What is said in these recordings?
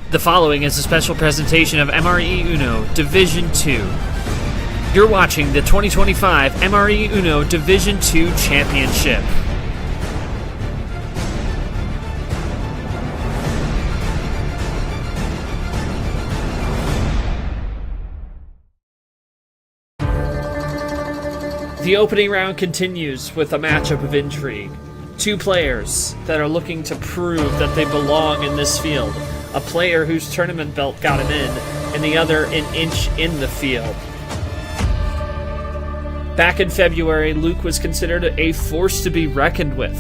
The following is a special presentation of MRE Uno Division 2. You're watching the 2025 MRE Uno Division 2 Championship. The opening round continues with a matchup of intrigue. Two players that are looking to prove that they belong in this field. A player whose tournament belt got him in, and the other an inch in the field. Back in February, Luke was considered a force to be reckoned with,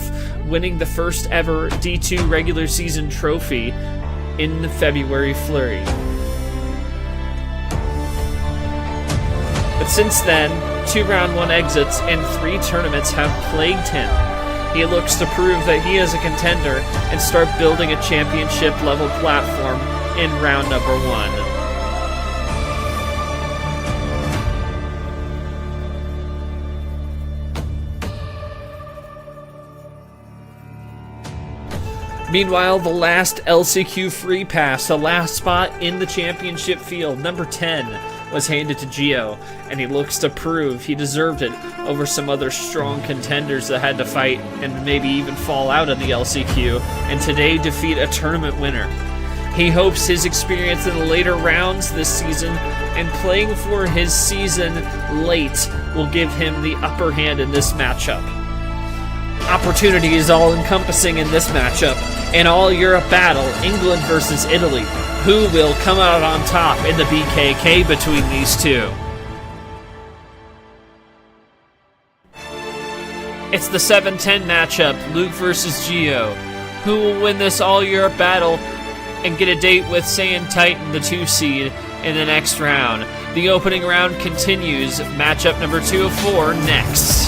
winning the first ever D2 regular season trophy in the February Flurry. But since then, 2 round 1 exits and 3 tournaments have plagued him. He looks to prove that he is a contender and start building a championship level platform in round number 1. Meanwhile, the last LCQ free pass, the last spot in the championship field, number 10, was handed to Gio, and he looks to prove he deserved it over some other strong contenders that had to fight and maybe even fall out of the LCQ, and today defeat a tournament winner. He hopes his experience in the later rounds this season and playing for his season late will give him the upper hand in this matchup. Opportunity is all-encompassing in this matchup. An all-Europe battle, England versus Italy. Who will come out on top in the BKK between these two? It's the 7-10 matchup, Luke versus Gio. Who will win this all-Europe battle and get a date with Saiyan Titan, the 2 seed, in the next round? The opening round continues. Matchup number 2 of 4 next.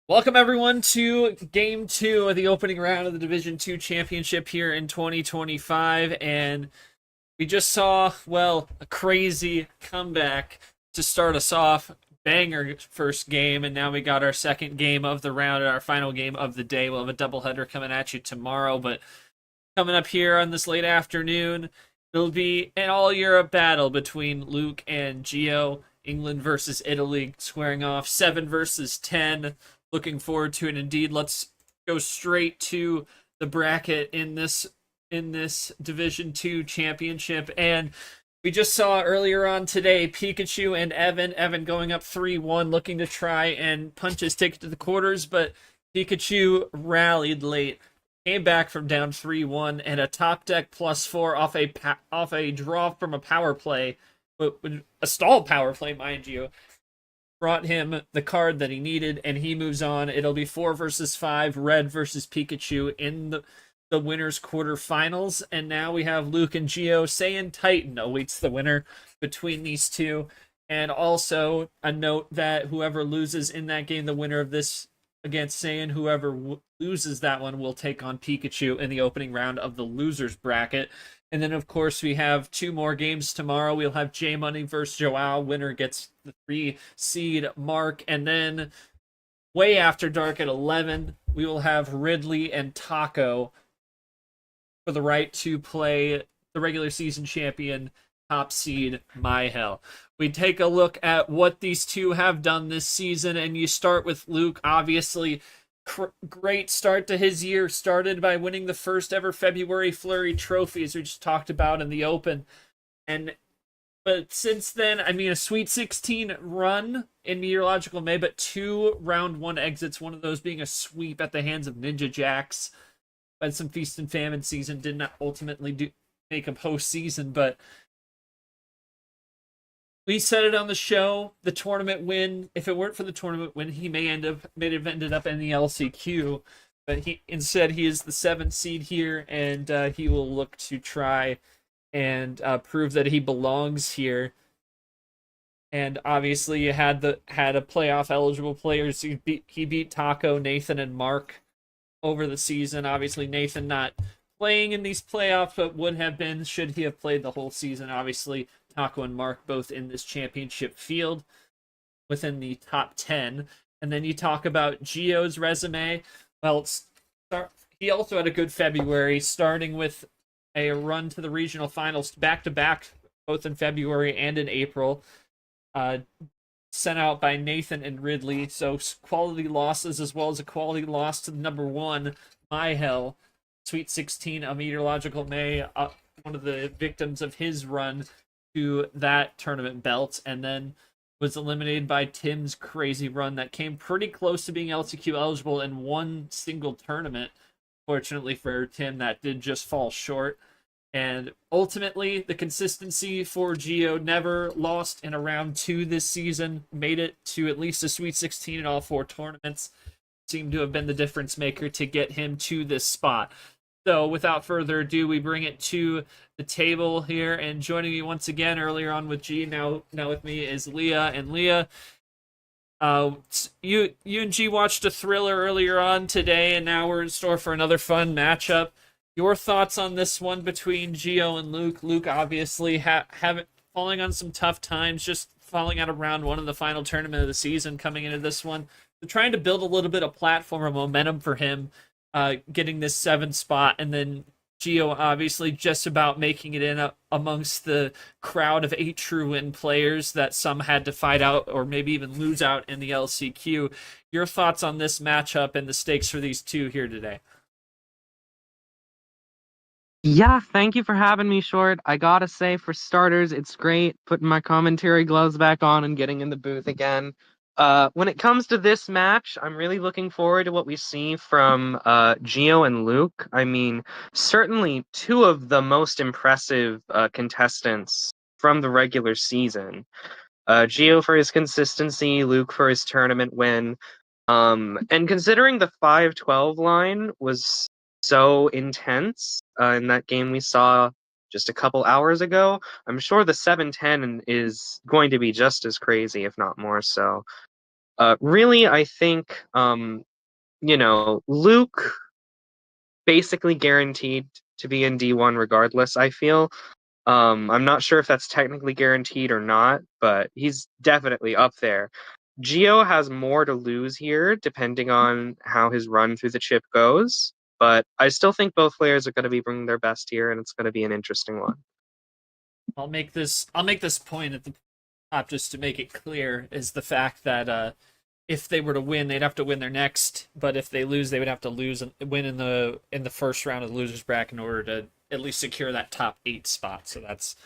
Welcome everyone to Game 2 of the opening round of the Division 2 Championship here in 2025, and we just saw, well, a crazy comeback to start us off. Banger first game, and now we got our second game of the round and our final game of the day. We'll have a doubleheader coming at you tomorrow, but coming up here on this late afternoon, it'll be an all-Europe battle between Luke and Gio. England versus Italy, squaring off 7 versus 10. Looking forward to it indeed. Let's go straight to the bracket in this Division 2 championship. And we just saw earlier on today Pikachu and Evan going up 3-1, looking to try and punch his ticket to the quarters, but Pikachu rallied late, came back from down 3-1, and a top deck +4 off a draw from a power play, a stall power play, mind you, brought him the card that he needed, and he moves on. It'll be 4 versus 5, Red versus Pikachu in the winners quarterfinals. And now we have Luke and Gio. Saiyan Titan awaits the winner between these two. And also a note that whoever loses in that game, the winner of this against Saiyan, whoever loses that one will take on Pikachu in the opening round of the losers bracket. And then, of course, we have 2 more games tomorrow. We'll have J Money versus Joao. Winner gets the 3 seed mark. And then way after dark at 11, we will have Ridley and Taco for the right to play the regular season champion, top seed MyHell. We take a look at what these two have done this season, and you start with Luke, obviously. Great start to his year, started by winning the first ever February Flurry trophy, as we just talked about in the Open. But since then, I mean, a Sweet 16 run in Meteorological May, but 2 round 1 exits, one of those being a sweep at the hands of Ninja Jacks. But some Feast and Famine season, did not ultimately make a postseason, but we said it on the show, the tournament win. If it weren't for the tournament win, he may have ended up in the LCQ. But he is the 7th seed here, and he will look to try and prove that he belongs here. And obviously, you had a playoff eligible players. He beat Taco, Nathan, and Mark over the season. Obviously, Nathan not playing in these playoffs, but would have been should he have played the whole season. Obviously, Taco and Mark both in this championship field within the top 10. And then you talk about Gio's resume. Well, he also had a good February, starting with a run to the regional finals back to back, both in February and in April. Sent out by Nathan and Ridley, so quality losses as well as a quality loss to the number one, My Hell, Sweet 16, a meteorological May, one of the victims of his run to that tournament belt, and then was eliminated by Tim's crazy run that came pretty close to being LCQ eligible in one single tournament. Fortunately for Tim, that did just fall short. And ultimately, the consistency for Gio never lost in a round 2 this season, made it to at least a Sweet 16 in all 4 tournaments. Seemed to have been the difference maker to get him to this spot. So without further ado, we bring it to the table here. And joining me once again earlier on with G, now with me is Leah. And Leah, you and G watched a thriller earlier on today, and now we're in store for another fun matchup. Your thoughts on this one between Gio and Luke? Luke obviously falling on some tough times, just falling out of round 1 of the final tournament of the season, coming into this one. So trying to build a little bit of platform or momentum for him, getting this 7th spot, and then Gio obviously just about making it in amongst the crowd of 8 true win players that some had to fight out or maybe even lose out in the LCQ. Your thoughts on this matchup and the stakes for these two here today? Yeah, thank you for having me, Short. I gotta say, for starters, it's great putting my commentary gloves back on and getting in the booth again. When it comes to this match, I'm really looking forward to what we see from Gio and Luke. I mean, certainly 2 of the most impressive contestants from the regular season. Gio for his consistency, Luke for his tournament win. And considering the 5-12 line was so intense in that game we saw just a couple hours ago, I'm sure the 7-10 is going to be just as crazy, if not more so. Really, I think, Luke basically guaranteed to be in D1 regardless, I feel. I'm not sure if that's technically guaranteed or not, but he's definitely up there. Gio has more to lose here, depending on how his run through the chip goes. But I still think both players are going to be bringing their best here, and it's going to be an interesting one. I'll make this point at the top just to make it clear, is the fact that if they were to win, they'd have to win their next, but if they lose, they would have to win in the first round of the losers bracket in order to at least secure that top 8 spot. So that's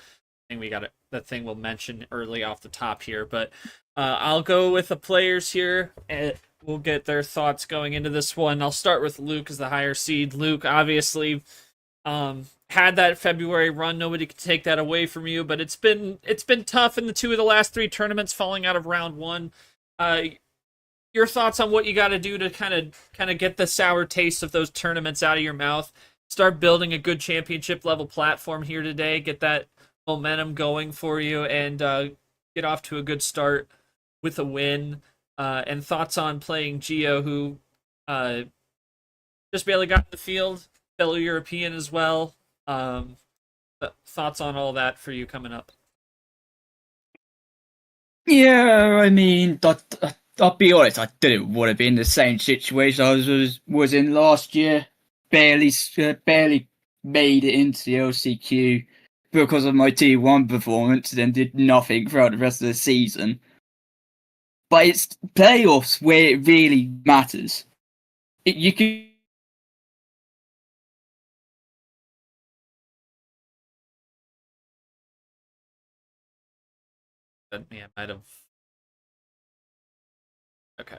that thing we'll mention early off the top here. But I'll go with the players here, and we'll get their thoughts going into this one. I'll start with Luke as the higher seed. Luke obviously had that February run. Nobody could take that away from you, but it's been tough in the 2 of the last 3 tournaments, falling out of round 1. Your thoughts on what you got to do to kind of get the sour taste of those tournaments out of your mouth, start building a good championship level platform here today, get that momentum going for you, and get off to a good start with a win. And thoughts on playing Gio, who just barely got in the field, fellow European as well. Thoughts on all that for you coming up? Yeah, I mean, I'll be honest, I didn't want to be in the same situation I was in last year. Barely made it into the LCQ because of my D1 performance, and then did nothing throughout the rest of the season. But it's playoffs where it really matters. You can. Yeah, might have. Okay.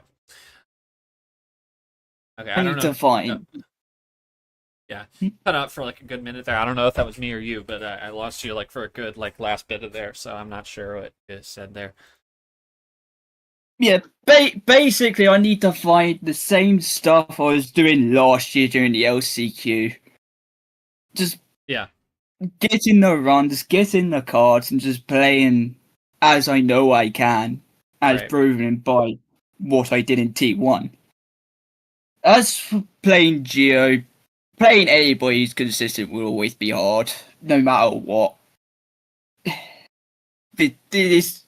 Okay, I don't know. To find. Yeah, cut out for like a good minute there. I don't know if that was me or you, but I lost you like for a good last bit of there, so I'm not sure what you said there. Yeah, basically, I need to find the same stuff I was doing last year during the LCQ. Just yeah, get in the runs, get in the cards, and just playing as I know I can, as Right. proven by what I did in T1. As for playing Geo, playing anybody who's consistent will always be hard, no matter what. These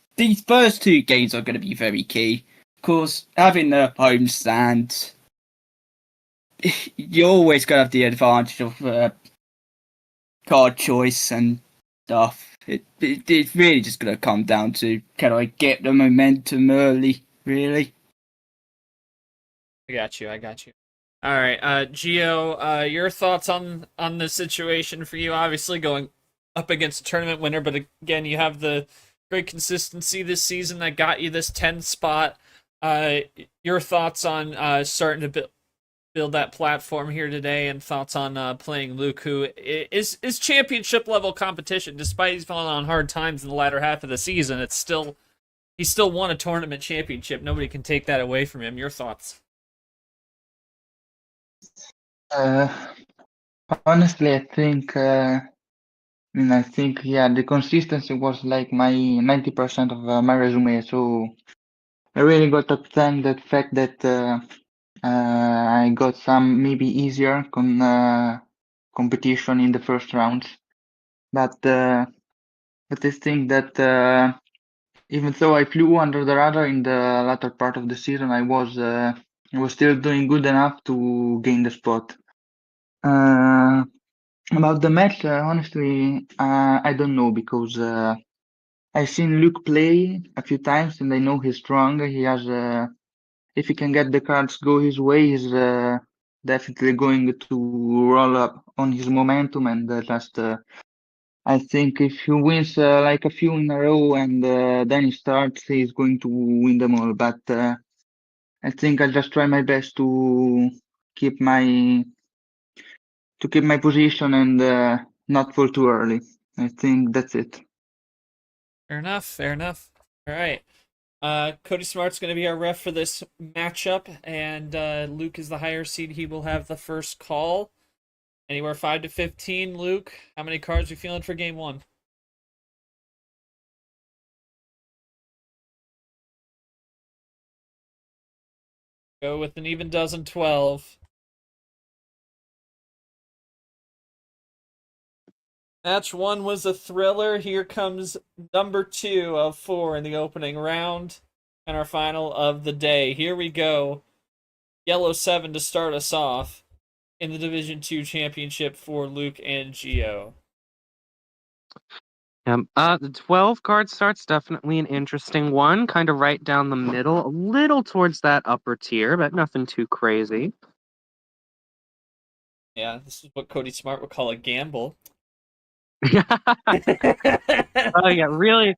first two games are going to be very key. Of course, having the home stand, you're always going to have the advantage of card choice and stuff. It's really just going to come down to, can I get the momentum early, really? I got you. All right, Gio, your thoughts on the situation for you? Obviously, going up against a tournament winner, but again, you have the great consistency this season that got you this 10th spot. Your thoughts on starting to build that platform here today, and thoughts on playing Luke, who is championship level competition. Despite he's falling on hard times in the latter half of the season, he still won a tournament championship. Nobody can take that away from him. Your thoughts? Uh, Honestly, I think, yeah, the consistency was like my 90% of my resume. So I really got to thank the fact that I got some maybe easier competition in the first rounds. But I think that even though I flew under the radar in the latter part of the season, I was still doing good enough to gain the spot. About the match, honestly, I don't know because I've seen Luke play a few times and I know he's strong. He has, if he can get the cards go his way, he's definitely going to roll up on his momentum and just. I think if he wins like a few in a row and then he starts, he's going to win them all. But I think I'll just try my best to keep my position and not fall too early. I think that's it. Fair enough. Fair enough. All right. Cody Smart's going to be our ref for this matchup, and Luke is the higher seed. He will have the first call. Anywhere 5 to 15. Luke, how many cards are you feeling for game one? Go with an even dozen, 12. Match one was a thriller. Here comes number 2 of 4 in the opening round, and our final of the day. Here we go. Yellow 7 to start us off in the Division 2 championship for Luke and Gio. The 12 card start's definitely an interesting one, kind of right down the middle, a little towards that upper tier, but nothing too crazy. Yeah, this is what Cody Smart would call a gamble. Oh yeah, really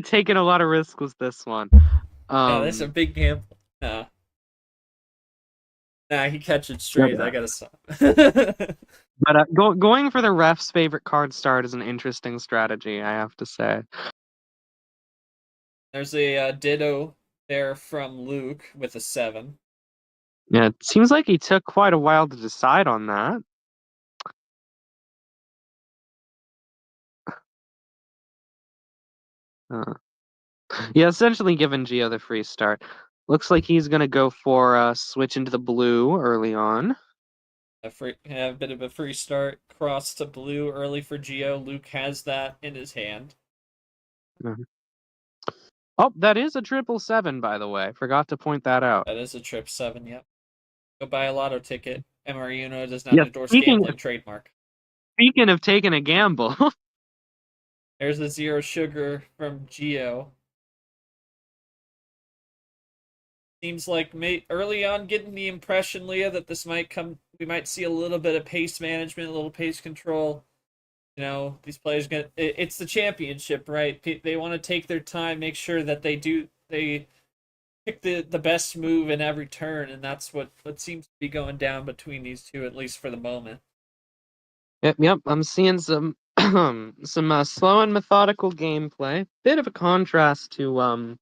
taking a lot of risks with this one. Yeah, that's a big gamble. Nah, he catches straight. I gotta stop. But going for the ref's favorite card start is an interesting strategy, I have to say. There's a ditto there from Luke with a 7. Yeah, it seems like he took quite a while to decide on that. Yeah, essentially giving Gio the free start. Looks like he's gonna go for a switch into the blue early on. A bit of a free start. Cross to blue early for Gio. Luke has that in his hand. Mhm. Oh, that is a 777, by the way. Forgot to point that out. That is a trip 7, yep. Go buy a lotto ticket. MRUno does not Yeah, endorse gambling trademark. Speaking of taking a gamble. There's a 0 sugar from Gio. Seems like early on getting the impression, Leah, that this might come. We might see a little bit of pace management, a little pace control. You know, these players it's the championship, right? They want to take their time, make sure that they pick the best move in every turn, and that's what seems to be going down between these two, at least for the moment. Yep. I'm seeing some some slow and methodical gameplay. Bit of a contrast to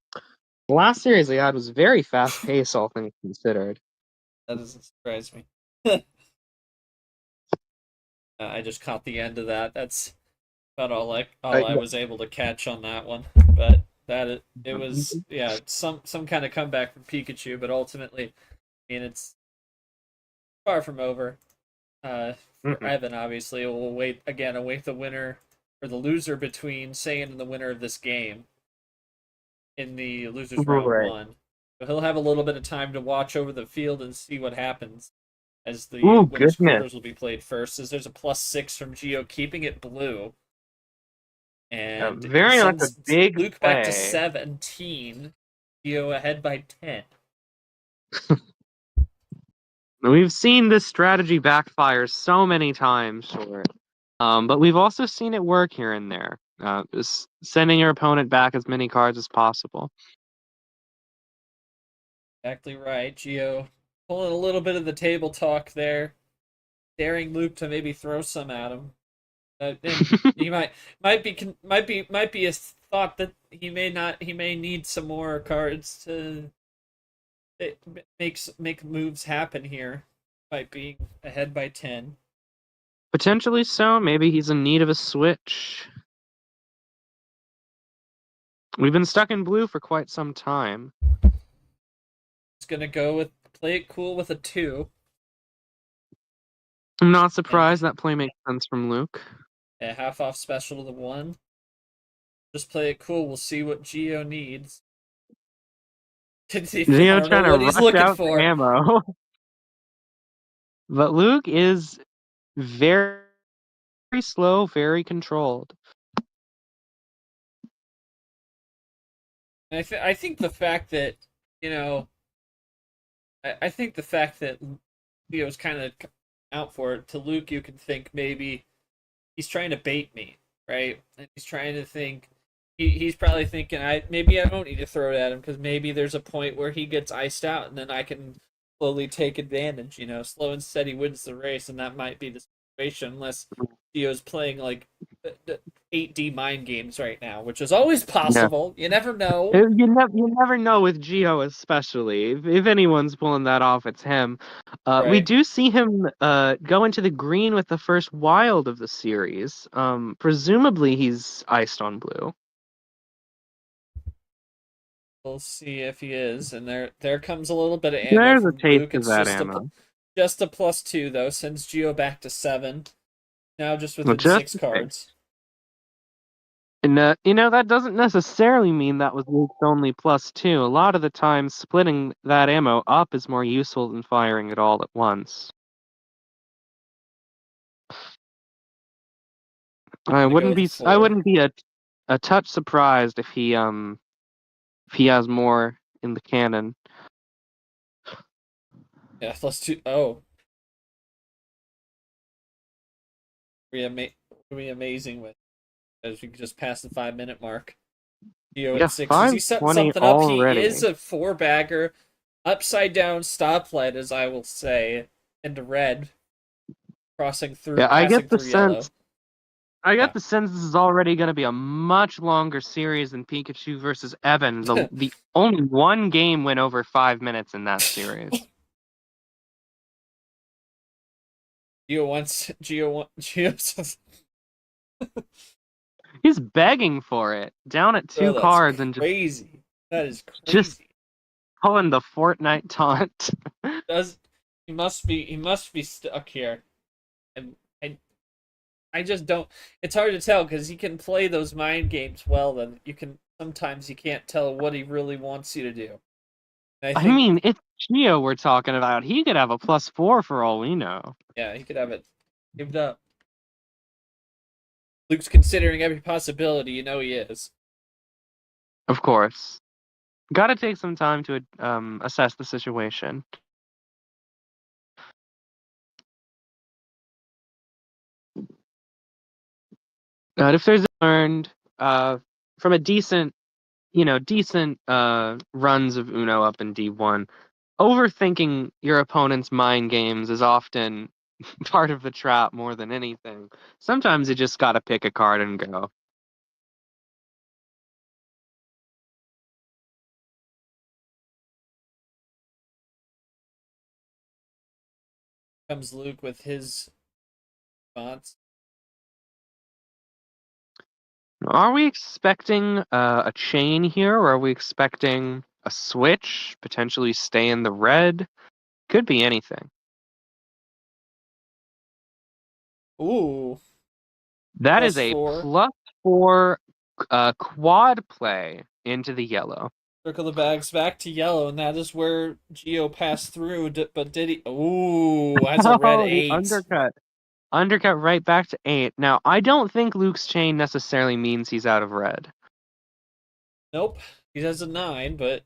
the last series we had was very fast paced, all things considered. That doesn't surprise me. I just caught the end of that. That's about all I was able to catch on that one. But it was some kind of comeback from Pikachu, but ultimately, I mean, it's far from over. For Mhm. Evan, obviously, we'll await the winner or the loser between Saiyan and the winner of this game in the losers round Right. one. So he'll have a little bit of time to watch over the field and see what happens as the Ooh, women's goodness. quarters will be played first. As there's a +6 from Geo, keeping it blue, and he Very much a sends big Luke back to play. 17. Geo ahead by 10. We've seen this strategy backfire so many times, Short. But we've also seen it work here and there. Just sending your opponent back as many cards as possible. Exactly right. Geo pulling a little bit of the table talk there, daring Luke to maybe throw some at him. And he might be a thought that he may need some more cards to make moves happen here by being ahead by 10. Potentially so. Maybe he's in need of a switch. We've been stuck in blue for quite some time. He's gonna go with play it cool with a 2 I'm not and surprised that play makes sense from Luke. a half off special to the 1. Just play it cool. We'll see what Geo needs. I Geo don't know trying to what he's rush looking out the for. ammo. But Luke is very slow, very controlled. And I think the fact that you know I think the fact that Leo's kind of out for it to Luke, you can think maybe he's trying to bait me, right? And he's trying to think. He's probably thinking maybe I don't need to throw it at him because maybe there's a point where he gets iced out and then I can slowly take advantage. Slow and steady wins the race, and that might be the situation unless Theo's playing like 8D mind games right now, which is always Yeah. possible. You never know. You never know with Geo, especially. If anyone's pulling that off, it's him. We Right. do see him go into the green with the first wild of the series. Presumably he's iced on blue. We'll see if he is, and there comes a little bit of ammo There's a from taste Luke. of It's that ammo. just a +2 though, sends Geo back to 7. Now just Well, within just 6 the taste. cards. And that doesn't necessarily mean that was Luke's only +2. A lot of the time, splitting that ammo up is more useful than firing it all at once. Gonna go with I 4. wouldn't be a touch surprised if he has more in the cannon. Yeah, +2. Oh, be amazing with as we just passed the 5-minute mark. Geo Yeah, at 6. Is he setting 520 something up? He is already. a 4-bagger, upside down stoplight, as I will say, into red, Yeah, passing through yellow. I Yeah. get the sense this is already going to be a much longer series than Pikachu versus Evan. The only one game went over 5 minutes in that series. Geo He's begging for it, down at Oh, two that's cards and crazy. That is just crazy. pulling the Fortnite taunt. Does he must be stuck here. And I just don't it's hard to tell because he can play those mind games well, then sometimes you can't tell what he really wants you to do. And I I think mean, it's Geo we're talking about. He could have a +4 for all we know. yeah, he could have it saved up. Luke's considering every possibility, he is. Of course. Got to take some time to assess the situation. If there's learned from a decent runs of Uno up in D1, overthinking your opponent's mind games is often part of the trap more than anything. Sometimes you just gotta pick a card and go. Comes Luke with his response. Are we expecting a chain here, or are we expecting a switch, potentially stay in the red? Could be anything. Ooh, That is a +4. +4 quad play into the yellow. Circle the bags back to yellow, and that is where Geo passed through. But did he? Ooh, has a red Oh, the 8. undercut. Undercut right back to 8. Now, I don't think Luke's chain necessarily means he's out of red. Nope, he has a 9, but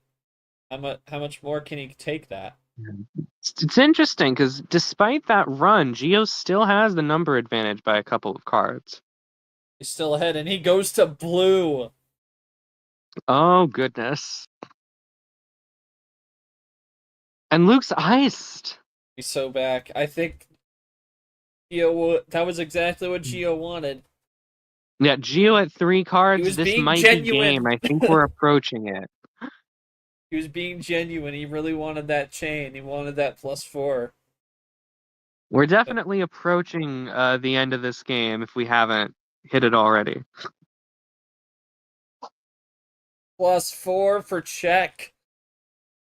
how much more can he take that? It's interesting because despite that run, Geo still has the number advantage by a couple of cards. He's still ahead, and he goes to blue. Oh, goodness. And Luke's iced. He's so back. I think that was exactly what Geo wanted. Yeah, Geo at 3 cards. He was This being might genuine. be game. I think we're approaching it. He was being genuine. He really wanted that chain. He wanted that +4. We're definitely approaching the end of this game if we haven't hit it already. +4 for check.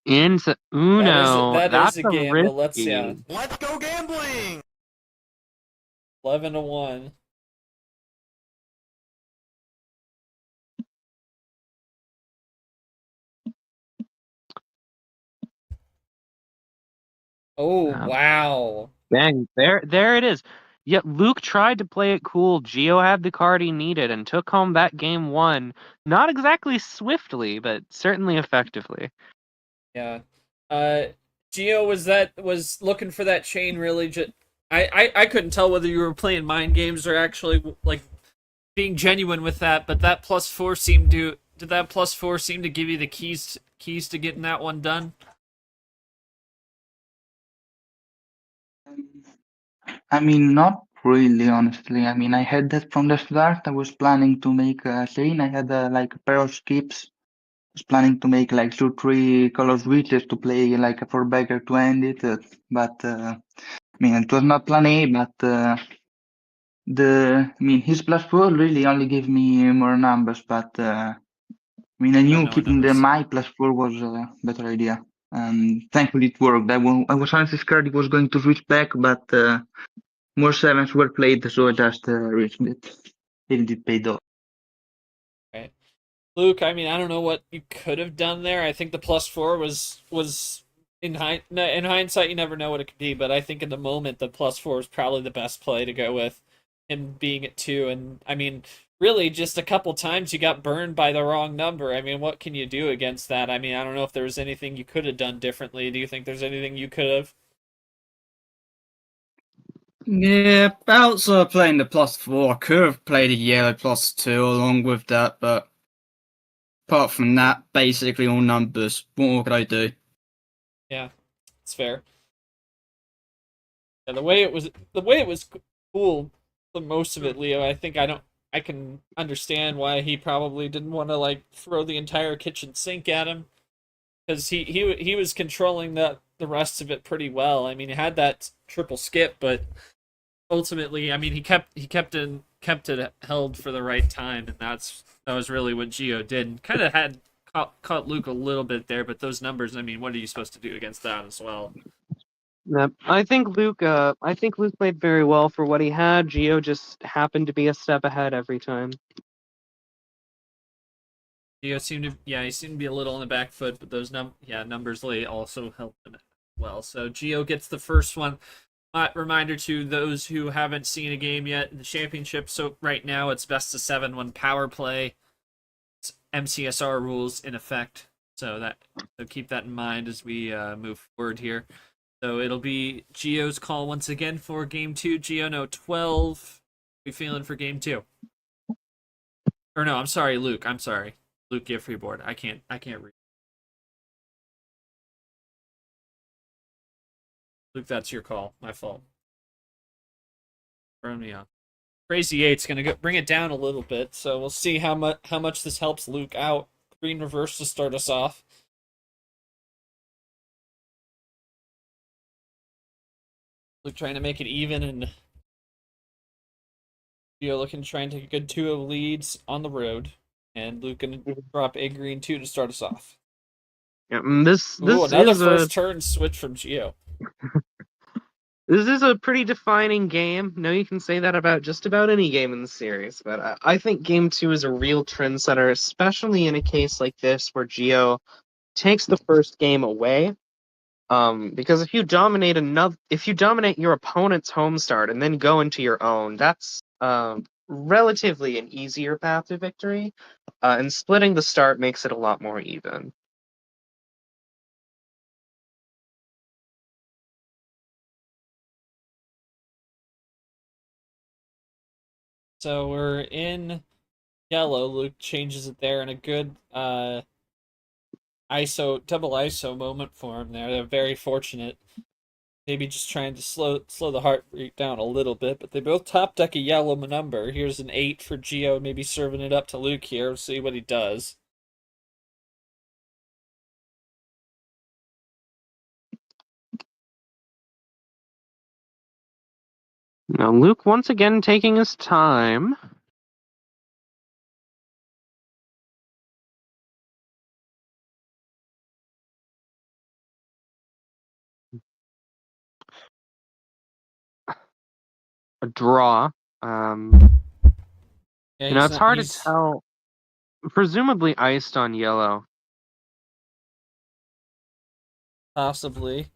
Into Uno. That That's is a gamble. Let's risky. Let's go gambling! 11-1. Oh, wow. Bang. There it is. Yet Luke tried to play it cool. Geo had the card he needed and took home that game 1. Not exactly swiftly, but certainly effectively. Yeah. Geo was looking for that chain really just I couldn't tell whether you were playing mind games or actually like being genuine with that, but that +4 seemed to did that +4 seem to give you the keys to getting that one done? I mean, not really, honestly. I mean, I had that from the start. I was planning to make a chain. I had like a pair of skips. Was planning to make like 2, 3 color switches to play like a 4-bagger to end it. But I mean, it was not plan A. But I mean, his +4 really only gave me more numbers. But I mean, I No, knew no keeping the numbers. my +4 was a better idea. And thankfully it worked. I was honestly scared it was going to switch back, but more sevens were played, so I just reached it. It did pay off. Right. Luke, I mean, I don't know what you could have done there. I think the +4 was in hindsight, you never know what it could be, but I think in the moment the +4 is probably the best play to go with him being at 2. And I mean, really, just a couple times you got burned by the wrong number. I mean, what can you do against that? I mean, I don't know if there was anything you could have done differently. Do you think there's anything you could have? Yeah, outside of playing the +4, I could have played a yellow +2 along with that, but apart from that, basically all numbers. What more could I do? Yeah, it's fair. Yeah, the way it was cool for most of it, Leo. I can understand why he probably didn't want to like throw the entire kitchen sink at him because he was controlling the rest of it pretty well. I mean, he had that triple skip, but ultimately, I mean, he kept it held for the right time, and that was really what Gio did. Kind of had caught Luke a little bit there, but those numbers, I mean, what are you supposed to do against that as well? Yep. I think Luke played very well for what he had. Geo just happened to be a step ahead every time. Gio he seemed to be a little on the back foot, but those numbers late also helped him well. So Gio gets the first one. Reminder to those who haven't seen a game yet in the championship. So right now it's best of 7 when power play. It's MCSR rules in effect. So keep that in mind as we move forward here. So it'll be Gio's call once again for game 2. Gio, no 12. We feeling for game 2? Or no, I'm sorry, Luke. I'm sorry. Luke, get free board. I can't read. Luke, that's your call. My fault. Burn me up. Crazy Eight's gonna bring it down a little bit, so we'll see how much this helps Luke out. Green reverse to start us off. Luke trying to make it even and Gio looking to try and take a good 2 of leads on the road, and Luke gonna drop a green 2 to start us off. Yeah, this Ooh, another is a first turn switch from Gio. this is a pretty defining game. No, you can say that about just about any game in the series, but I think game 2 is a real trendsetter, especially in a case like this where Gio takes the first game away. Because if you dominate your opponent's home start and then go into your own, that's relatively an easier path to victory. And splitting the start makes it a lot more even. So we're in yellow. Luke changes it there in a good double ISO moment for him there. They're very fortunate. Maybe just trying to slow the heart rate down a little bit, but they both top deck a yellow number. Here's an 8 for Gio, maybe serving it up to Luke here. We'll see what he does. Now Luke once again taking his time. A draw. Yeah, It's hard to tell. Presumably iced on yellow. possibly.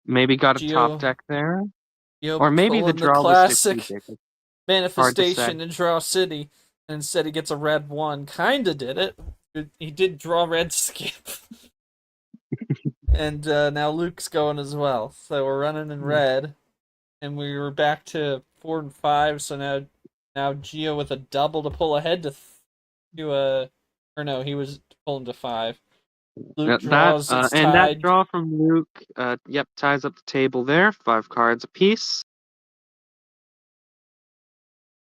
Maybe got a top Gio, deck there. Gio Or maybe the pulling the draw was classic strategic. Hard to say. manifestation in Draw City, and instead he gets a red 1. Kinda did it. He did draw red skip. And now Luke's going as well. So we're running in red. And we were back to 4 and 5, so now Gio with a double to pull ahead or no, he was pulling to 5. Luke draws, it's and that tied. draw from Luke, ties up the table there. 5 cards apiece.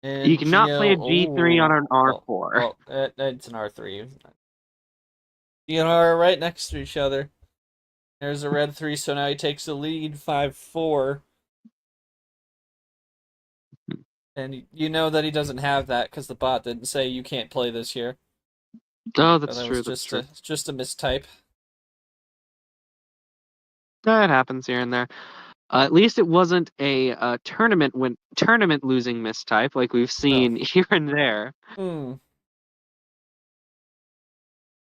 And You cannot play a G3 on an R4. Well, it's an R3. G and R are right next to each other. There's a red 3, so now he takes the lead 5-4. And you know that he doesn't have that because the bot didn't say you can't play this here. Oh, So that's that true. was That's true. just a mistype. That happens here and there. At least it wasn't a tournament losing mistype like we've seen here and there.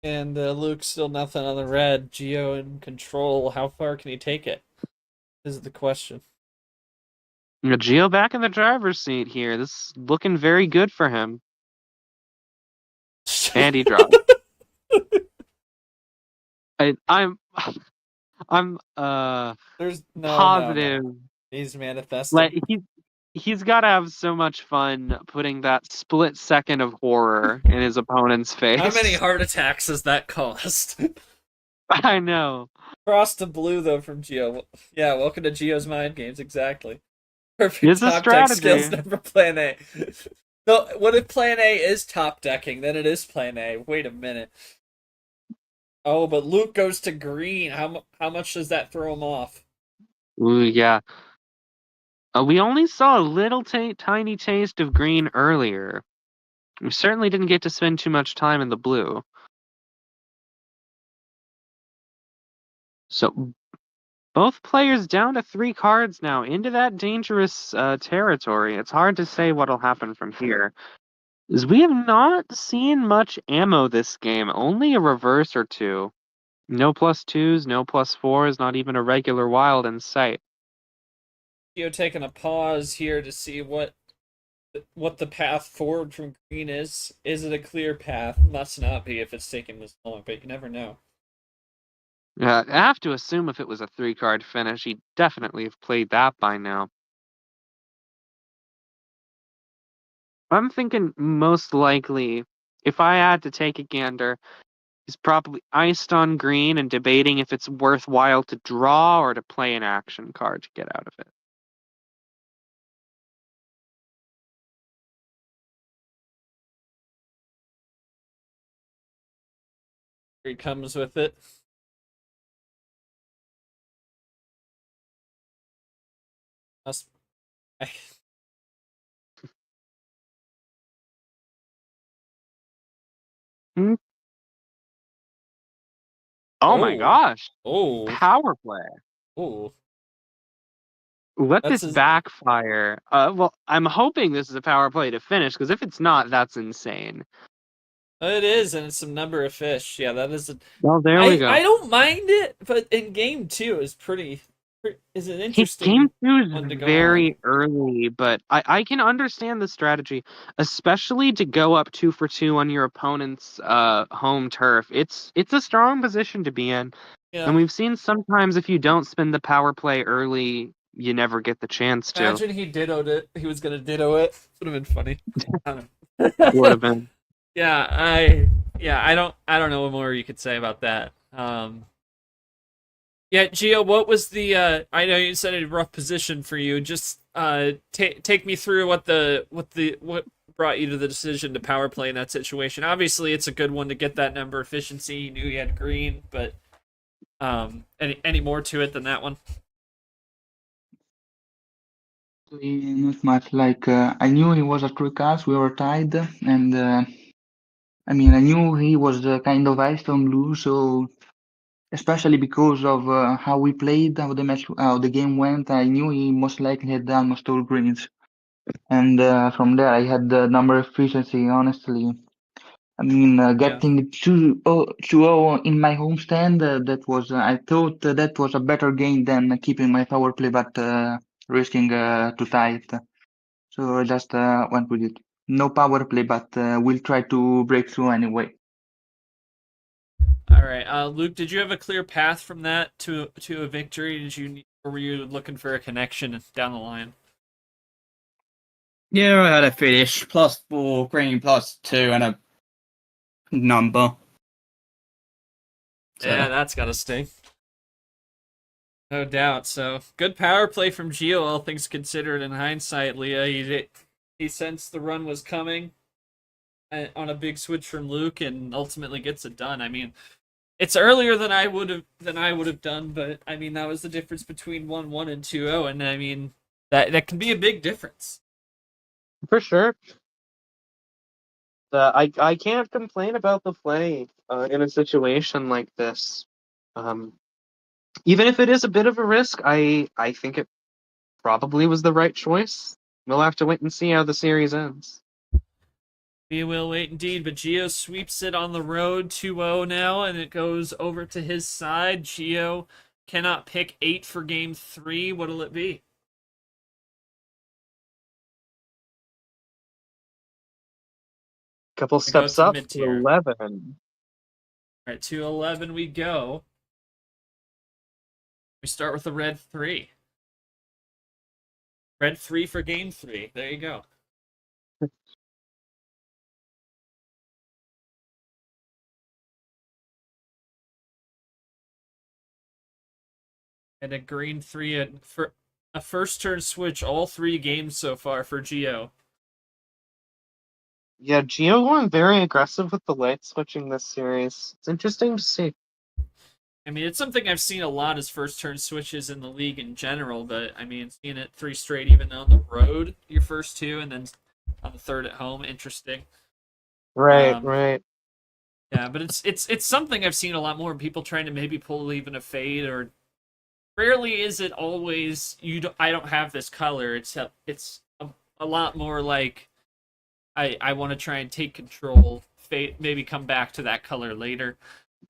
And Luke's still nothing on the red. Gio in control. How far can he take it? Is the question. Gio back in the driver's seat here. This is looking very good for him. And he dropped. I'm There's positive. no. He's manifesting. Like he's got to have so much fun putting that split second of horror in his opponent's face. How many heart attacks has that caused? I know. Cross to blue though from Gio. Yeah, welcome to Gio's mind games. Exactly. Perfect It's a top deck strategy. skills number plan A. No, what if plan A is top decking? Then it is plan A. Wait a minute. Oh, but Luke goes to green. How much does that throw him off? Ooh, yeah. We only saw a little tiny taste of green earlier. We certainly didn't get to spend too much time in the blue. So both players down to 3 cards now into that dangerous territory. It's hard to say what'll happen from here. As we have not seen much ammo this game, only a reverse or 2. No +2s, no +4s, not even a regular wild in sight. Gio taking a pause here to see what the path forward from green is. Is it a clear path? Must not be if it's taking this long, but you never know. I have to assume if it was a 3-card finish, he'd definitely have played that by now. I'm thinking most likely, if I had to take a gander, he's probably iced on green and debating if it's worthwhile to draw or to play an action card to get out of it. Here he comes with it. Must. Hmm? Oh my Oh, gosh. oh, Power play. oh. Let That's this backfire. Well, I'm hoping this is a power play to finish, because if it's not, that's insane. it is, and it's some number of fish. Yeah, that is. Well, there we I go. don't mind it, but in game two is is an Game interesting two is one to go on. very early, but I can understand the strategy, especially to go up 2 for 2 on your opponent's home turf. It's a strong position to be in. Yeah. And we've seen sometimes if you don't spend the power play early, you never get the chance to. Imagine he dittoed it. He was gonna ditto it. Would have been funny. I Would don't have been. yeah, I don't know what more you could say about that. Yeah, Gio, what was the I know you said a rough position for you. Just take me through what brought you to the decision to power play in that situation. Obviously, it's a good one to get that number efficiency. You knew you had green, but any more to it than that one? Not much. Like I knew he was at 3 cards. We were tied, and I mean I knew he was kind of iced on blue. So especially because of how we played, how the game went, I knew he most likely had almost all greens. And from there, I had the number efficiency. Honestly, I mean, Yeah. getting 2-0 in my homestand, that was I thought that was a better game than keeping my power play, but risking to tie it. So I just went with it. No power play, but we'll try to break through anyway. All right, Luke, did you have a clear path from that to a victory? Or were you looking for a connection down the line? Yeah, I had a finish +4, green +2, and a number. So, Yeah, that's gotta sting. No doubt. So good power play from Gio, all things considered. In hindsight, Leah, he sensed the run was coming on a big switch from Luke, and ultimately gets it done. I mean, it's earlier than I would have done, but I mean that was the difference between 1-1 and 2-0, and I mean that can be a big difference. For sure. I can't complain about the play in a situation like this. Even if it is a bit of a risk, I think it probably was the right choice. We'll have to wait and see how the series ends. We will wait indeed, but Gio sweeps it on the road 2-0 now, and it goes over to his side. Gio cannot pick 8 for game 3. What'll it be? Couple We go steps to the up mid to tier. 11. All right, to 11 we go. We start with a red 3. Red 3 for game 3. There you go. And a green 3 for a first turn switch all 3 games so far for Gio. Yeah, Geo going very aggressive with the light switching this series. It's interesting to see. I mean, it's something I've seen a lot as first turn switches in the league in general, but I mean, seeing it 3 straight even on the road, your first 2, and then on the third at home, interesting. Right, Um, right. yeah, but it's something I've seen a lot more people trying to maybe pull even a fade, or rarely is it always I don't have this color. It's a lot more like I want to try and take control, fade, maybe come back to that color later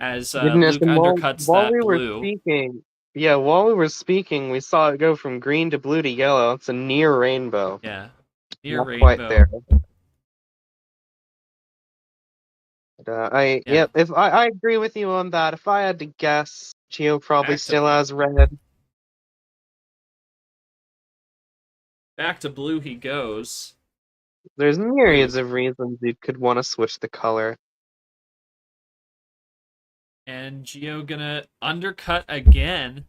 as Goodness, Luke and undercuts while that we were blue. speaking, yeah, while we were speaking, we saw it go from green to blue to yellow. It's a near rainbow. Yeah, near Not quite rainbow. there. But, Yeah, if I agree with you on that. If I had to guess, Geo probably back to still blue. has red. Back to blue he goes. There's myriads Luke. of reasons you could want to switch the color. And Gio gonna undercut again.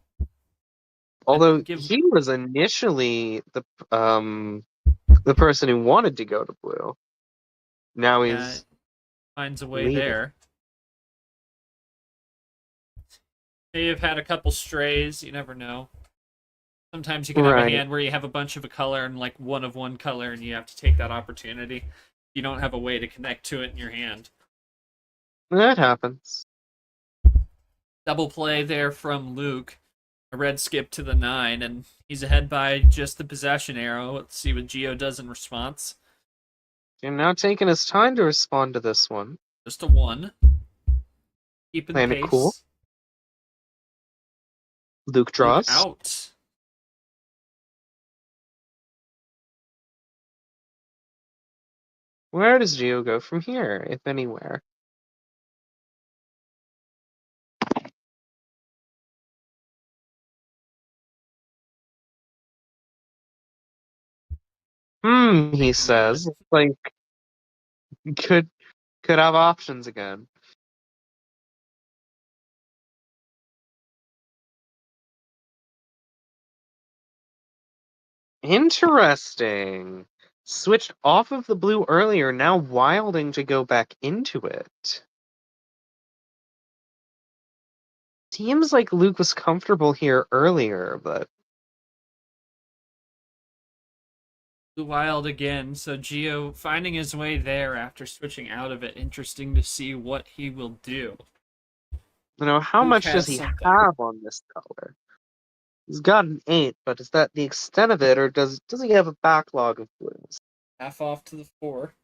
Although Give he was initially the person who wanted to go to blue. Now he's finds a way leaving. there. May have had a couple strays, you never know. Sometimes you can have a Right. hand where you have a bunch of a color and like one of one color, and you have to take that opportunity. You don't have a way to connect to it in your hand. That happens. Double play there from Luke. A red skip to the 9, and he's ahead by just the possession arrow. Let's see what Geo does in response. You're now taking his time to respond to this one. Just a 1. Keeping Playing the it pace. cool. Luke Luke draws. out. Where does Geo go from here, if anywhere? He says. Like, could have options again. Interesting. Switched off of the blue earlier, now wilding to go back into it. Seems like Luke was comfortable here earlier, but Wild again, so Geo finding his way there after switching out of it. Interesting to see what he will do. how Luke much has does he something. have on this color? He's got an 8, but is that the extent of it, or does he have a backlog of blues? Half off to the 4.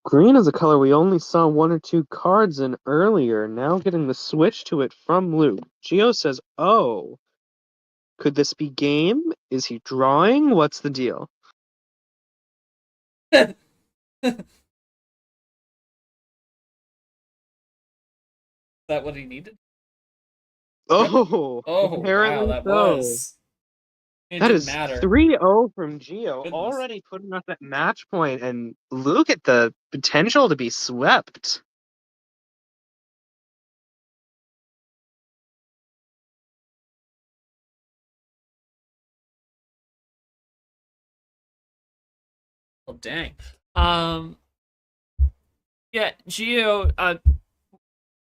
Green is a color we only saw 1 or 2 cards in earlier, now getting the switch to it from Luke. Geo says, oh, could this be game? Is he drawing? What's the deal? Is that what he needed? Oh, Oh, apparently wow, that so. was. It That didn't is matter. 3-0 from Geo, Goodness. already putting us at match point, and Luke at the potential to be swept. Oh, dang. Yeah, Geo,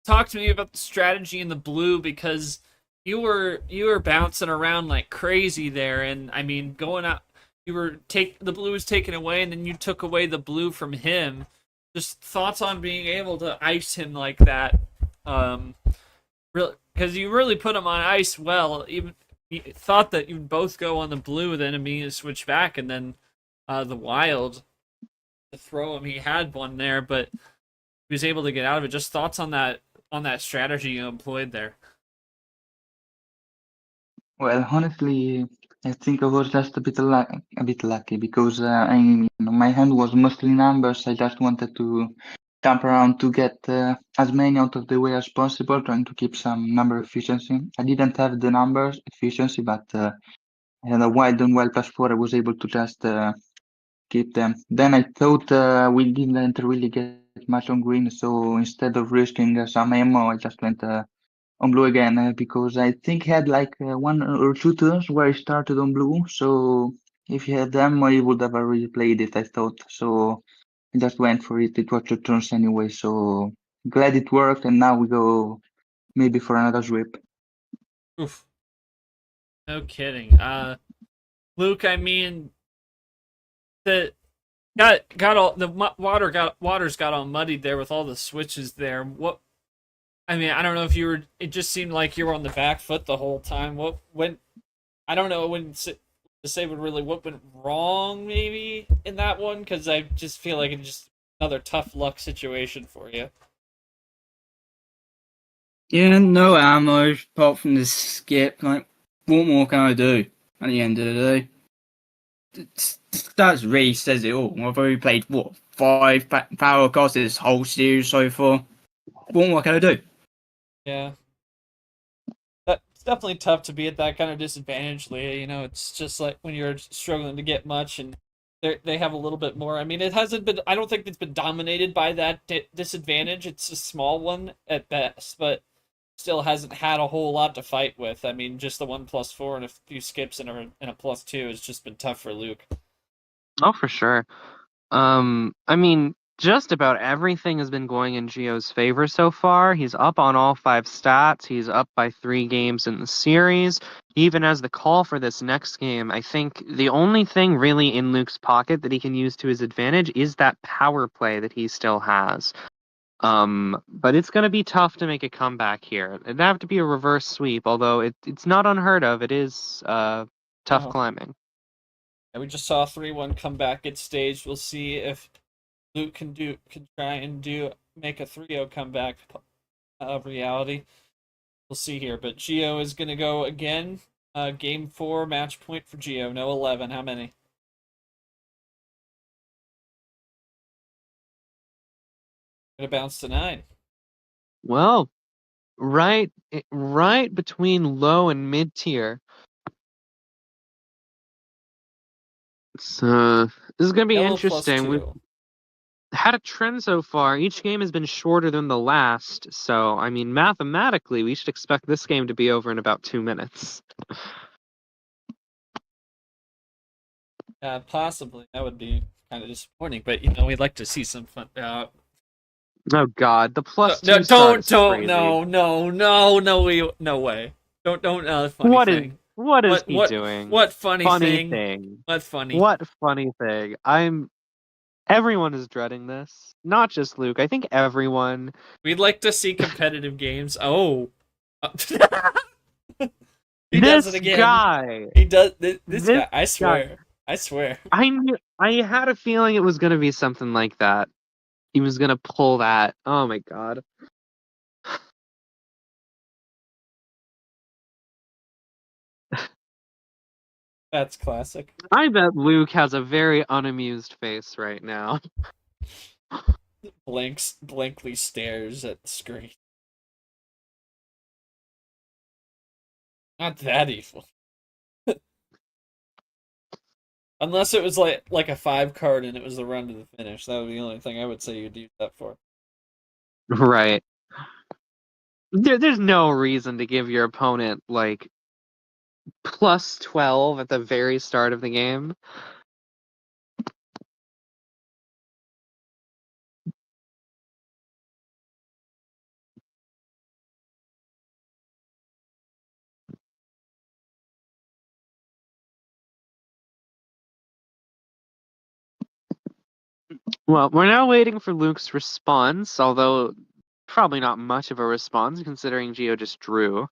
talk to me about the strategy in the blue, because you were bouncing around like crazy there, and I mean going out, the blue was taken away, and then you took away the blue from him. Just thoughts on being able to ice him like that, really, because you really put him on ice well. Even you thought that you'd both go on the blue, then immediately switch back, and then the wild to throw him. He had one there, but he was able to get out of it. Just thoughts on that strategy you employed there. Well, honestly, I think I was just a bit lucky because my hand was mostly numbers. I just wanted to jump around to get as many out of the way as possible, trying to keep some number efficiency. I didn't have the numbers efficiency, but I had a wild and wild +4. I was able to just keep them. Then I thought we didn't really get much on green, so instead of risking some ammo, I just went on blue again because I think he had like 1 or 2 turns where he started on blue. So if he had them, he would have already played it, I thought. So I just went for it. It was 2 turns anyway. So glad it worked. And now we go maybe for another sweep. Oof. No kidding. Luke, I mean, the got all the waters got all muddied there with all the switches there. What? I mean, I don't know if you were. It just seemed like you were on the back foot the whole time. What went? I don't know when to say what went wrong maybe in that one, because I just feel like it's just another tough luck situation for you. Yeah, no ammo apart from the skip. Like, what more can I do at the end of the day? That really says it all. I've already played, 5 power cards this whole series so far. What more can I do? Yeah. It's definitely tough to be at that kind of disadvantage, Leah. You know, it's just like when you're struggling to get much, and they have a little bit more. I mean, it hasn't been. I don't think it's been dominated by that disadvantage. It's a small one at best, but still hasn't had a whole lot to fight with. I mean, just the 1+4 and a few skips and a +2 has just been tough for Luke. Oh, for sure. I mean, just about everything has been going in Gio's favor so far. He's up on all 5 stats. He's up by 3 games in the series. Even as the call for this next game, I think the only thing really in Luke's pocket that he can use to his advantage is that power play that he still has. But it's going to be tough to make a comeback here. It'd have to be a reverse sweep, although it's not unheard of. It is tough climbing. Yeah, we just saw a 3-1 comeback get staged. We'll see if Luke can try and make a 3-0 comeback of reality. We'll see here, but Gio is going to go again. Game 4, match point for Gio. No 11. How many? Gonna bounce to 9. Well, right between low and mid tier. So this is going to be Yellow interesting. +2. We've had a trend so far. Each game has been shorter than the last. So, I mean, mathematically, we should expect this game to be over in about 2 minutes. Possibly. That would be kind of disappointing, but we'd like to see some fun. Oh God, the +2 No, start is don't, crazy. no way. Don't, funny thing. What is he doing? What funny thing? What funny? What funny thing? Everyone is dreading this. Not just Luke. I think everyone. We'd like to see competitive games. Oh. He this does it again. Guy. He does this guy. I swear. I swear. I had a feeling it was going to be something like that. He was going to pull that. Oh my God. That's classic. I bet Luke has a very unamused face right now. Blankly stares at the screen. Not that evil. Unless it was like a 5 card and it was the run to the finish. That would be the only thing I would say you'd use that for. Right. There's no reason to give your opponent like +12 at the very start of the game. Well, we're now waiting for Luke's response, although probably not much of a response considering Gio just drew.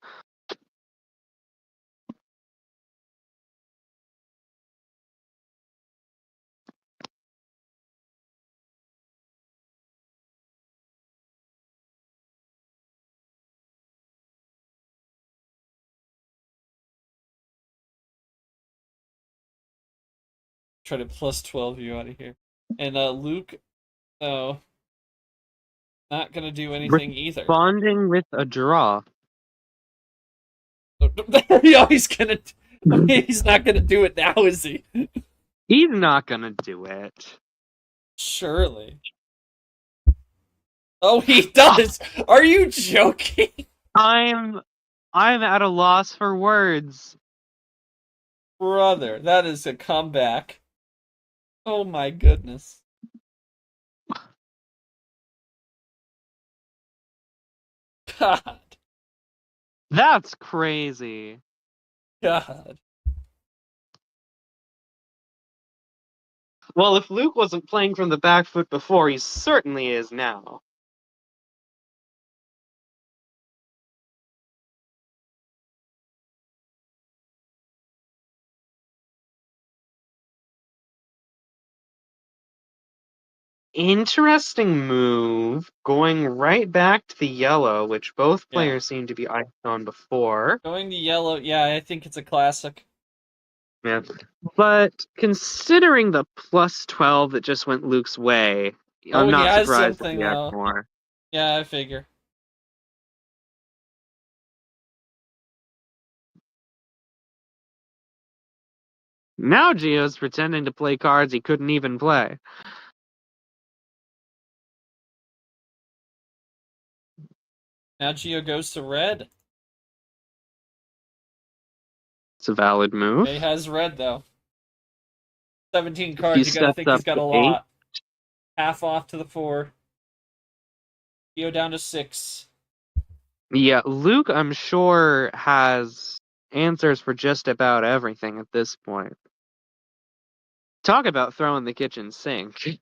Try to +12 you out of here. And Luke, no, not gonna do anything either. Responding with a draw. He's gonna. He's not gonna do it now, is he? He's not gonna do it. Surely. Oh, he does. Are you joking? I'm at a loss for words. Brother, that is a comeback. Oh my goodness. God. That's crazy. God. Well, if Luke wasn't playing from the back foot before, he certainly is now. Interesting move, going right back to the yellow, which both players seem to be iced on before. Going to yellow, yeah, I think it's a classic. Yeah. But considering the +12 that just went Luke's way, I'm not surprised that he had more. Yeah, I figure. Now Gio's pretending to play cards he couldn't even play. Now Gio goes to red. It's a valid move. He has red, though. 17 cards, you gotta think he's got a lot. half off to the 4. Gio down to 6. Yeah, Luke, I'm sure, has answers for just about everything at this point. Talk about throwing the kitchen sink.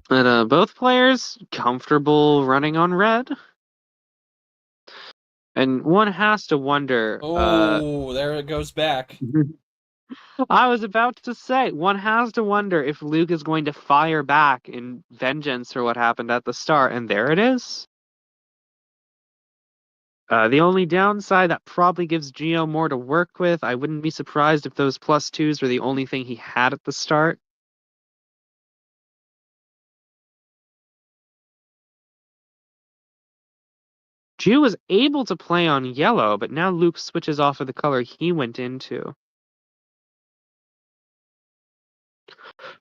And both players comfortable running on red. And one has to wonder. Oh, there it goes back. I was about to say, one has to wonder if Luke is going to fire back in vengeance for what happened at the start, and there it is. The only downside, that probably gives Gio more to work with. I wouldn't be surprised if those +2s were the only thing he had at the start. Gio was able to play on yellow, but now Luke switches off of the color he went into.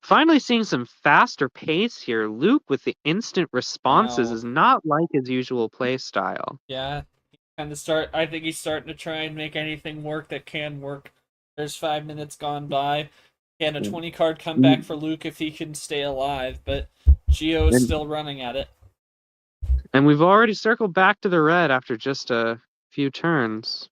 Finally seeing some faster pace here. Luke with the instant responses Wow. is not like his usual play style. Yeah. I think he's starting to try and make anything work that can work. There's 5 minutes gone by. And a 20 card comeback for Luke if he can stay alive, but Gio is still running at it. And we've already circled back to the red after just a few turns.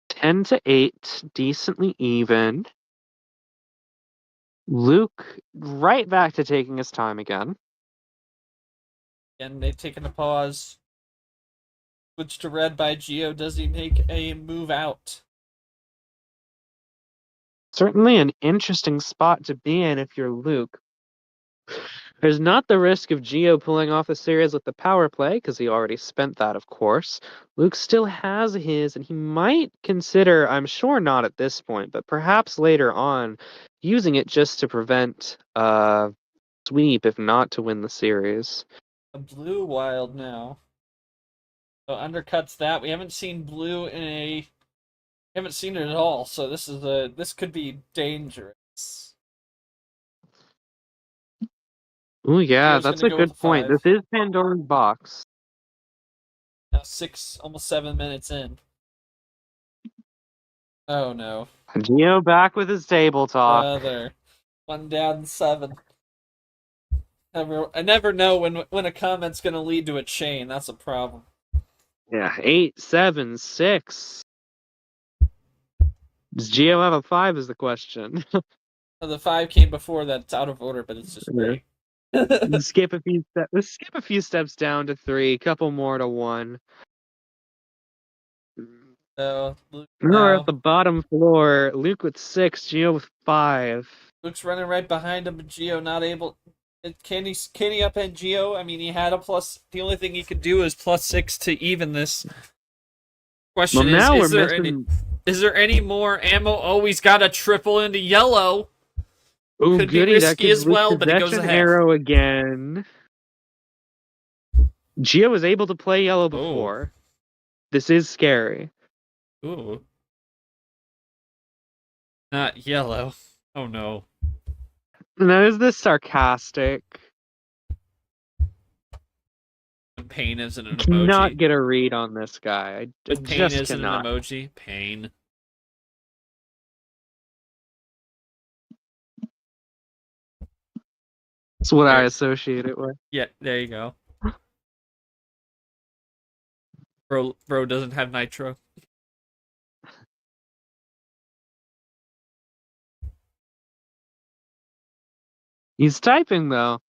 Ten to 8, decently even. Luke right back to taking his time again. And they've taken a pause. Switch to red by Gio. Does he make a move out? Certainly an interesting spot to be in if you're Luke. There's not the risk of Gio pulling off the series with the power play, because he already spent that, of course. Luke still has his, and he might consider, I'm sure not at this point, but perhaps later on, using it just to prevent a sweep, if not to win the series. A blue wild now. So undercuts that. We haven't seen blue we haven't seen it at all, so this could be dangerous. Oh yeah, Gio's that's gonna a go good with point. 5. This is Pandora's box. Now 6, almost 7 minutes in. Oh no. Gio back with his table talk. Brother. 1 down 7. I never know when a comment's gonna lead to a chain. That's a problem. Yeah, 8, 7, 6. Does Gio have a 5 is the question. The 5 came before that. It's out of order, but it's just great. Let's skip a few steps down to 3, couple more to 1. So Luke We're at the bottom floor. Luke with 6, Gio with 5. Luke's running right behind him, but Gio not able. Can he upend Gio? I mean, he had a plus. The only thing he could do is +6 to even this. Question is there any more ammo? Oh, he's got a triple into yellow. Oh, Could goody, be that risky could as well, but it goes possession ahead. arrow again. Gio was able to play yellow before. This is scary. Ooh. Not yellow. Oh no. Now, is this sarcastic? Pain isn't an emoji. Cannot get a read on this guy. I Pain just isn't cannot. an emoji. Pain. That's what I associate it with. Yeah, there you go. Bro doesn't have nitro. He's typing, though.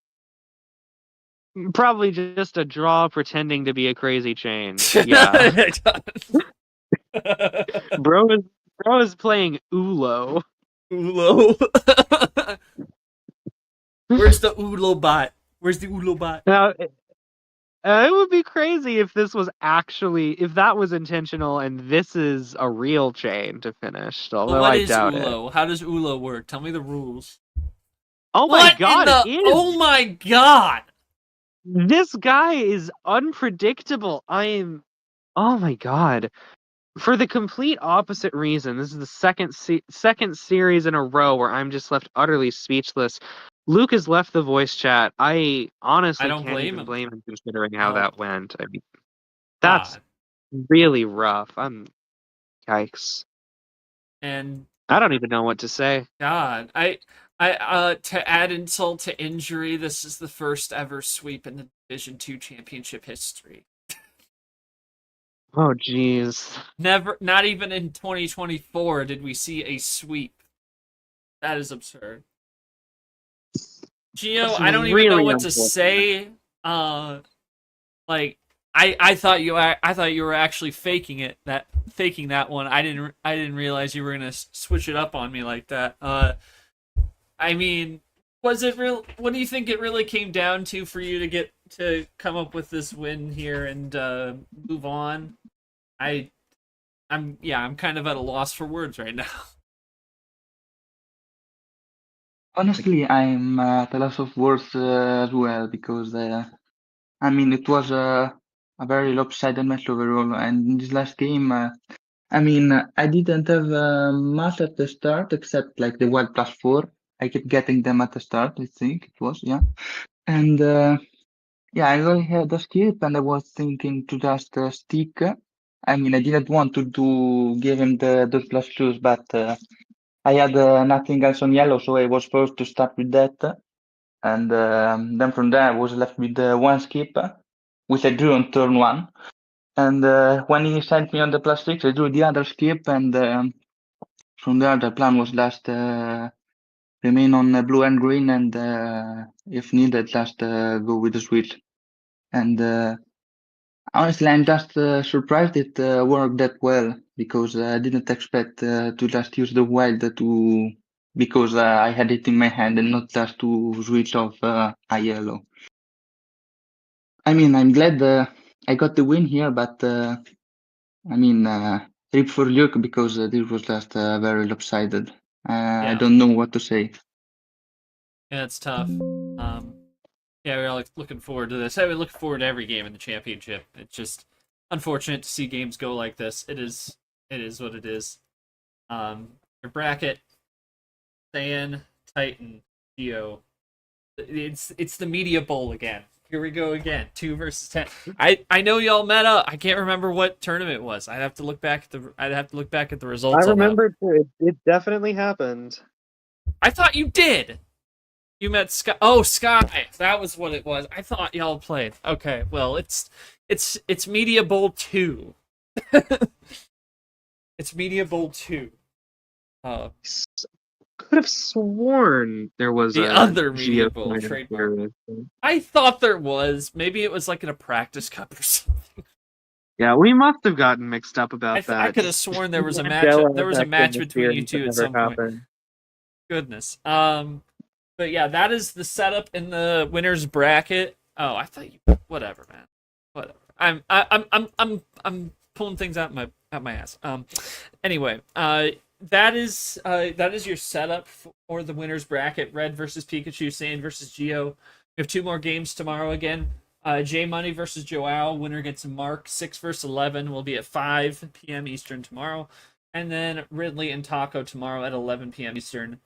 Probably just a draw pretending to be a crazy chain. Yeah. Bro is playing Ulo. Ulo. Where's the Ulo bot? Where's the Ulo bot? Now, it would be crazy if this was if that was intentional and this is a real chain to finish, although What I is doubt Ulo? How does Ulo work? Tell me the rules. Oh my god, it is! Oh my god! This guy is unpredictable. Oh my god. For the complete opposite reason, this is the second series in a row where I'm just left utterly speechless. Luke has left the voice chat. I I honestly don't can't blame even him. blame him considering how No. that went. I mean, that's God. really rough. Yikes. And I don't even know what to say. God, to add insult to injury, this is the first ever sweep in the Division Two championship history. Oh jeez. Never, not even in 2024 did we see a sweep. That is absurd. Gio, That's I don't even know really what to unfortunate. say. Like I thought you were actually faking that one. I didn't realize you were gonna switch it up on me like that. I mean, was it real? What do you think it really came down to for you to come up with this win here and move on? I'm kind of at a loss for words right now. Honestly, I'm at a loss of words as well because I mean it was a very lopsided match overall, and in this last game, I mean I didn't have much at the start except like the wild +4. I kept getting them at the start. I think it was and yeah, I only had a skip, and I was thinking to just stick. I mean, I didn't want to give him those +2s, but I had nothing else on yellow, so I was forced to start with that. And then from there, I was left with one skip, which I drew on turn 1. And when he sent me on the +6, I drew the other skip, and from there, the plan was just remain on blue and green, and if needed, just go with the switch. And honestly, I'm just surprised it worked that well because I didn't expect to just use the wild to because I had it in my hand and not just to switch off a yellow. I mean, I'm glad I got the win here, but I mean, rip for Luke because this was just very lopsided. I Yeah, don't know what to say. yeah, it's tough. Yeah, we're all looking forward to this. I would look forward to every game in the championship. It's just unfortunate to see games go like this. It is what it is. Your bracket, Stan, Titan, Geo. It's the media bowl again. Here we go again. 2 versus 10. I know y'all met up. I can't remember what tournament it was. I'd have to look back at the I results on that. remember it definitely happened. I thought you did. You met Sky. Oh, Sky. That was what it was. I thought y'all played. Okay, well, it's Media Bowl 2. It's Media Bowl 2. Could have sworn there was The a other Media Geo Bowl Final trademark. series. I thought there was. Maybe it was like in a practice cup or something. Yeah, we must have gotten mixed up about I that. could have sworn there was a match. Mandela There was a effect in match the between you series two that at never some point. happened. Goodness. But yeah, that is the setup in the winners bracket. Oh, I thought you. Whatever, man. Whatever. I'm pulling things out my ass. Anyway, that is your setup for the winners bracket. Red versus Pikachu, Sand versus Geo. We have 2 more games tomorrow again. J Money versus Joao. Winner gets Mark. 6 versus 11 will be at 5 p.m. Eastern tomorrow. And then Ridley and Taco tomorrow at 11 p.m. Eastern.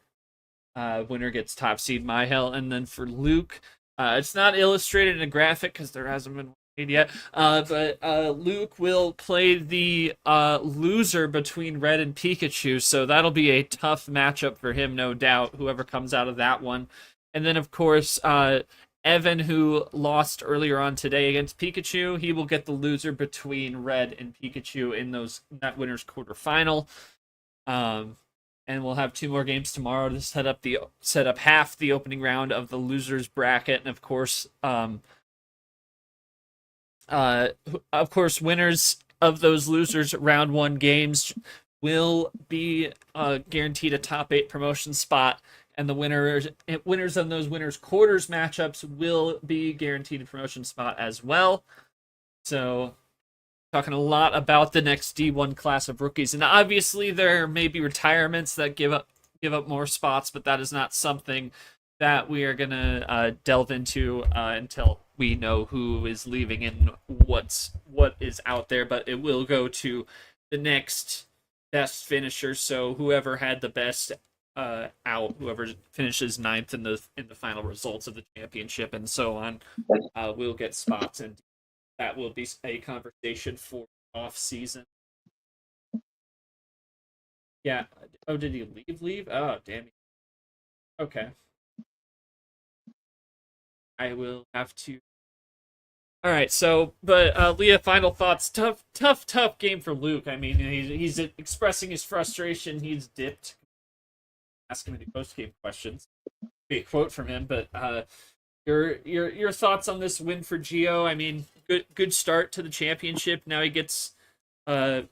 Winner gets top seed Myhel. And then for Luke, it's not illustrated in a graphic because there hasn't been made yet. But Luke will play the loser between Red and Pikachu. So that'll be a tough matchup for him, no doubt, whoever comes out of that one. And then, of course, Evan, who lost earlier on today against Pikachu, he will get the loser between Red and Pikachu in that winner's quarterfinal. And we'll have 2 more games tomorrow to set up half the opening round of the losers bracket, and of course, winners of those losers round 1 games will be guaranteed a top 8 promotion spot. And the winners of those winners quarters matchups will be guaranteed a promotion spot as well. So, talking a lot about the next D1 class of rookies, and obviously there may be retirements that give up more spots, but that is not something that we are gonna delve into until we know who is leaving and what is out there, but it will go to the next best finisher. So whoever had the best out, whoever finishes ninth in the final results of the championship and so on, will get spots, and that will be a conversation for off season. Yeah. Oh, did he leave? Oh, damn it. Okay. I will have to. All right. So, but Leah, final thoughts. Tough game for Luke. I mean, he's expressing his frustration. He's dipped. Ask him any post-game questions. Be a quote from him, but your thoughts on this win for Gio? I mean, good start to the championship. Now he gets a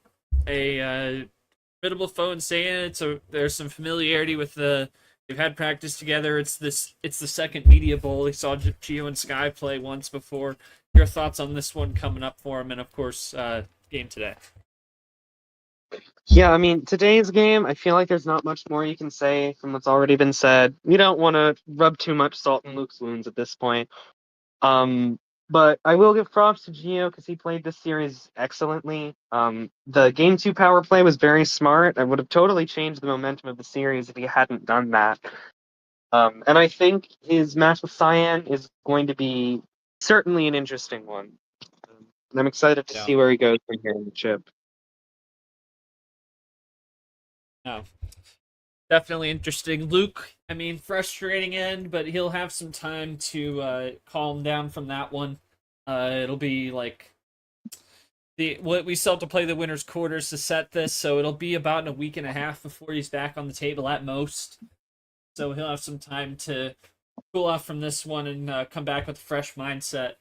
formidable phone saying there's some familiarity with the. They've had practice together. It's the second media bowl. He saw Gio and Sky play once before. Your thoughts on this one coming up for him, and of course, game today. Yeah, I mean, today's game, I feel like there's not much more you can say from what's already been said. You don't want to rub too much salt in Luke's wounds at this point. But I will give props to Gio because he played this series excellently. The game 2 power play was very smart. I would have totally changed the momentum of the series if he hadn't done that. And I think his match with Cyan is going to be certainly an interesting one. And I'm excited to see where he goes from here in the chip. No. Definitely interesting. Luke, I mean, frustrating end, but he'll have some time to calm down from that one. It'll be like we still have to play the winner's quarters to set this, so it'll be about in a week and a half before he's back on the table at most. So he'll have some time to cool off from this one and come back with a fresh mindset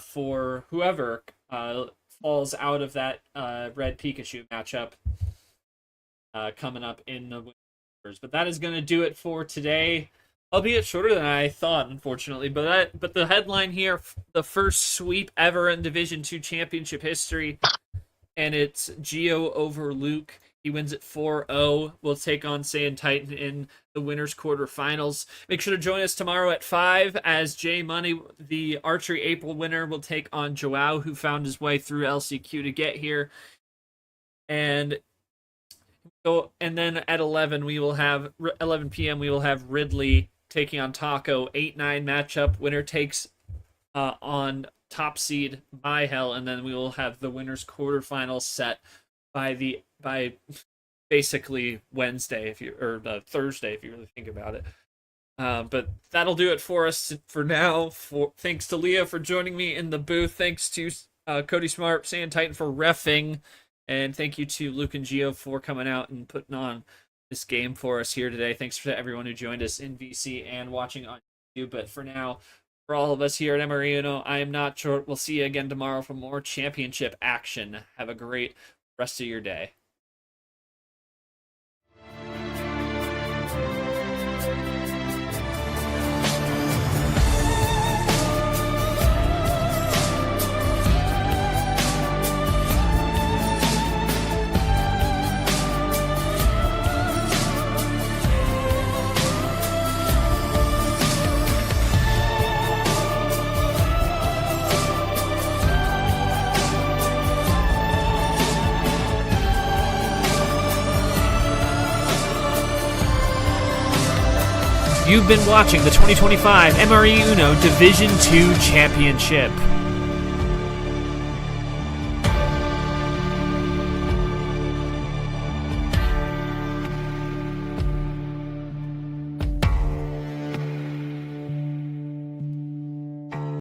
for whoever falls out of that Red Pikachu matchup coming up in the. But that is going to do it for today, albeit shorter than I thought, unfortunately. But the headline here, the first sweep ever in Division 2 championship history, and it's Gio over Luke. He wins at 4-0. We'll take on Saiyan Titan in the winners quarterfinals. Make sure to join us tomorrow at 5 as Jay Money, the Archery April winner, will take on Joao, who found his way through LCQ to get here. And then at 11 p.m. we will have Ridley taking on Taco. 8-9 matchup. Winner takes on top seed by Hell, and then we will have the winners quarterfinals set by basically Wednesday or Thursday if you really think about it. But that'll do it for us for now. Thanks to Leah for joining me in the booth. Thanks to Cody Smart, Saiyan Titan for reffing. And thank you to Luke and Gio for coming out and putting on this game for us here today. Thanks to everyone who joined us in VC and watching on YouTube. But for now, for all of us here at MRE Uno, I am not short. We'll see you again tomorrow for more championship action. Have a great rest of your day. You've been watching the 2025 MRE Uno Division 2 Championship.